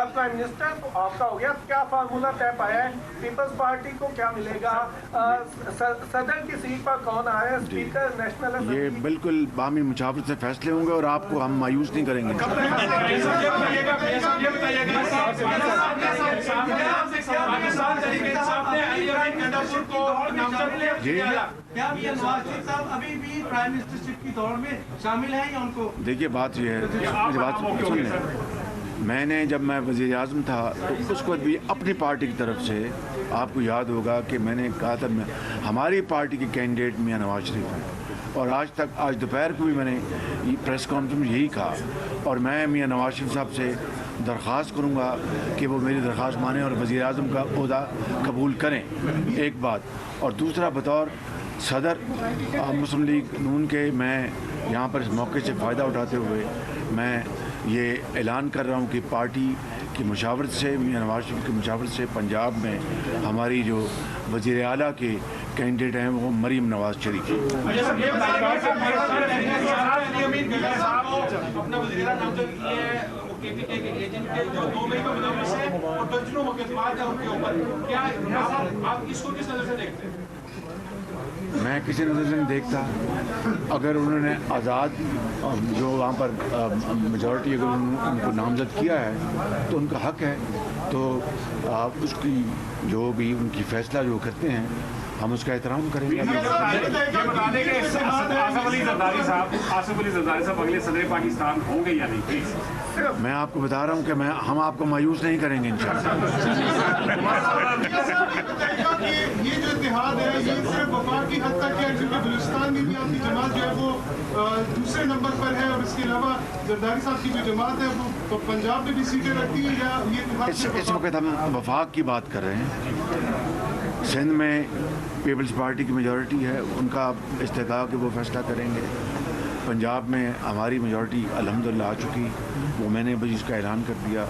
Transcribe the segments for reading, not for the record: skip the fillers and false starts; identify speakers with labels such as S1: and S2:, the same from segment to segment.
S1: आप prime minister, तो आपका हो गया, क्या फार्मूला तय पाया है? पीपल्स पार्टी को क्या मिलेगा? सदर की सीट पर कौन आया? Speaker national assembly?
S2: ये बिल्कुल बामी मुशावरत से फैसले होंगे और आपको हम मायूस नहीं करेंगे।
S3: अभी भी प्राइम मिनिस्टरशिप की दौड़ में शामिल है या उनको?
S2: देखिए बात ये है, मुझे बात सुन लें। मैंने जब मैं वज़ीर आज़म था तो उस वक्त भी अपनी पार्टी की तरफ से, आपको याद होगा कि मैंने कहा था हमारी पार्टी के कैंडिडेट मियां नवाज शरीफ हैं, और आज दोपहर को भी मैंने प्रेस कॉन्फ्रेंस में यही कहा, और मैं मियां नवाज शरीफ साहब से दरख्वास्त करूँगा कि वो मेरी दरख्वास्त मानें और वज़ीर आज़म का ओहदा कबूल करें, एक बात। और दूसरा, बतौर सदर मुस्लिम लीग नून के, मैं यहाँ पर इस मौके से फ़ायदा उठाते हुए मैं ये ऐलान कर रहा हूँ कि पार्टी की मुशावरत से, मियां नवाज शरीफ की मुशावरत से पंजाब में हमारी जो वज़ीर आला के कैंडिडेट हैं वो मरीम नवाज शरीफ हैं। मैं किसी नज़र से नहीं देखता। अगर उन्होंने आज़ाद जो वहाँ पर मेजॉरिटी अगर उनको नामज़द किया है तो उनका हक़ है, तो उसकी जो भी उनकी फ़ैसला जो करते हैं हम उसका एहतराम करेंगे।
S4: आसिफ अली ज़रदारी साहब अगले सदर पाकिस्तान होंगे या नहीं, प्लीज़?
S2: मैं आपको बता रहा हूँ कि हम आपको मायूस नहीं करेंगे इंशाअल्लाह।
S5: ये जो इत्तेहाद है ये सिर्फ वफाक की हद तक है, क्योंकि बलूचिस्तान में भी आपकी जमात जो है वो दूसरे नंबर पर है, और इसके अलावा जरदारी साहब की जो जमात है वो तो पंजाब में भी सीटें रखती है, या ये
S2: इस वक्त हम वफाक की बात कर रहे हैं। सिंध में पीपल्स पार्टी की मेजॉरिटी है, उनका इस्तेहकाक है वो फैसला करेंगे। पंजाब में हमारी मेजॉरिटी अल्हम्दुलिल्लाह आ चुकी, वो मैंने बस इसका ऐलान कर दिया,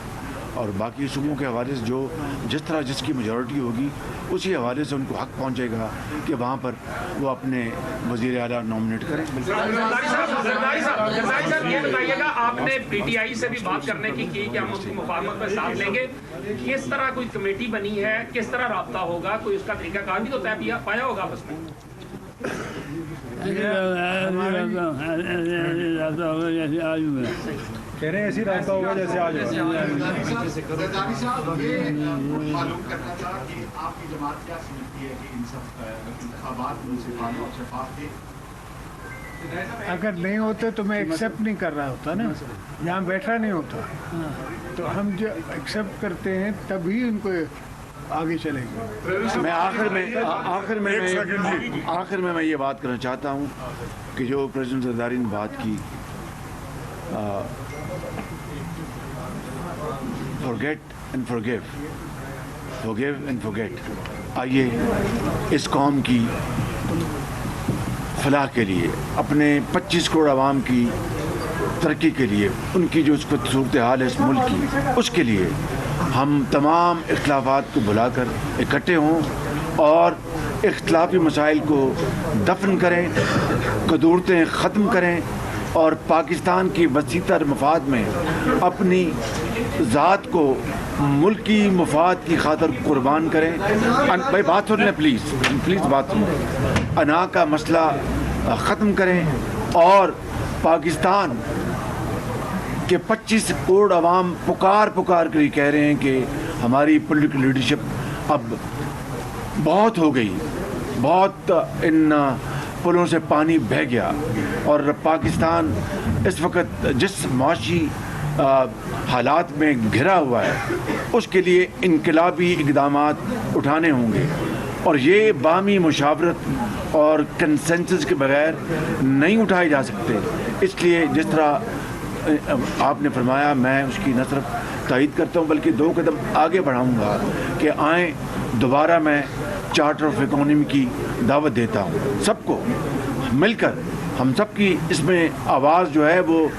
S2: और बाकी सूबों के हवाले से जो जिस तरह जिसकी मेजॉरिटी होगी उसी हवाले से उनको हक पहुंचेगा कि वहाँ पर वो अपने वज़ीर आला नॉमिनेट करें।
S4: जरदारी साहब ये बताइएगा, आपने पीटीआई से भी बात करने की कि हम उसकी मुफाहमत पर साथ लेंगे, किस तरह कोई कमेटी बनी है, किस तरह राब्ता होगा, कोई उसका तरीकाकार भी तो तय पाया होगा आपस में?
S6: कह रहे हैं ऐसी रास्ता होगा जैसे आज।
S7: जरदारी साहब, ये मालूम करना था कि आपकी जमात क्या समझती है कि इन सब इंतखाबात मुनसिफात और शफाफ थे?
S8: अगर नहीं होते तो मैं एक्सेप्ट नहीं कर रहा होता ना, यहाँ बैठा नहीं होता। तो हम जो एक्सेप्ट करते हैं तभी उनको आगे चलेंगे।
S2: मैं आखिर में मैं ये बात करना चाहता हूँ कि जो प्रेसिडेंट ज़रदारी ने बात की, forget and forgive, forgive and forget. आइए इस कौम की फलाह के लिए, अपने 25 करोड़ आवाम की तरक्की के लिए, उनकी जो सूरत हाल है इस मुल्क की, उसके लिए हम तमाम इख्तिलाफ़ात को भुलाकर इकट्ठे हों और इख्तिलाफी मसाइल को दफन करें, कदूरतें ख़त्म करें, और पाकिस्तान की वसीतर मफाद में अपनी ज़ात को मुल्की मफाद की खातर कुर्बान करें। भाई बात सुन लें प्लीज़ बात सुनें। अना का मसला ख़त्म करें, और पाकिस्तान के 25 करोड़ आवाम पुकार कर ये कह रहे हैं कि हमारी पॉलिटिकल लीडरशिप अब बहुत हो गई, बहुत इन पुलों से पानी बह गया, और पाकिस्तान इस वक्त जिस माशी हालात में घिरा हुआ है उसके लिए इनकलाबी इक़दामात उठाने होंगे, और ये बामी मुशावरत और कंसेंसस के बगैर नहीं उठाए जा सकते। इसलिए जिस तरह आपने फरमाया, मैं उसकी न सिर्फ तायद करता हूँ बल्कि 2 कदम आगे बढ़ाऊँगा कि आएँ दोबारा मैं चार्टर ऑफ इकोनॉमी की दावत देता हूँ। सबको मिलकर हम सब की इसमें आवाज़ जो है वो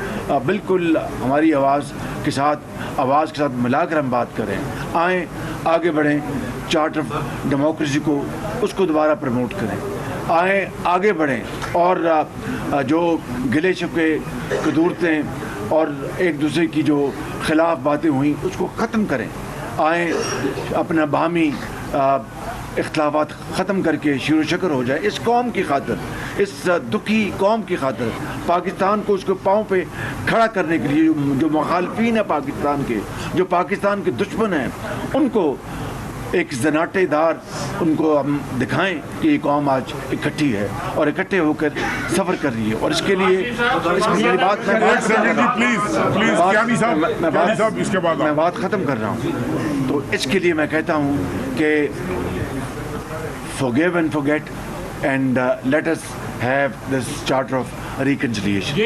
S2: बिल्कुल हमारी आवाज़ के साथ मिलाकर हम बात करें। आएँ आगे बढ़ें, चार्टर ऑफ डेमोक्रेसी को उसको दोबारा प्रमोट करें। आएँ आगे बढ़ें और जो गिले शिकवे कदूरतें اور ایک دوسرے کی جو خلاف باتیں ہوئیں اس کو ختم کریں. آئیں اپنا باہمی اختلافات ختم کر کے شیر و شکر ہو جائے اس قوم کی خاطر, اس دکھی قوم کی خاطر, پاکستان کو اس کے پاؤں پہ کھڑا کرنے کے لیے. جو مخالفین ہیں پاکستان کے, جو پاکستان کے دشمن ہیں, ان کو ایک زناٹے دار ان کو ہم دکھائیں کہ یہ قوم آج اکٹھی ہے اور اکٹھے ہو کر سفر کر رہی ہے. اور اس کے لیے میں بات ختم کر رہا ہوں. تو اس کے لیے میں کہتا ہوں کہ forgive and forget and let us have this charter of reconciliation.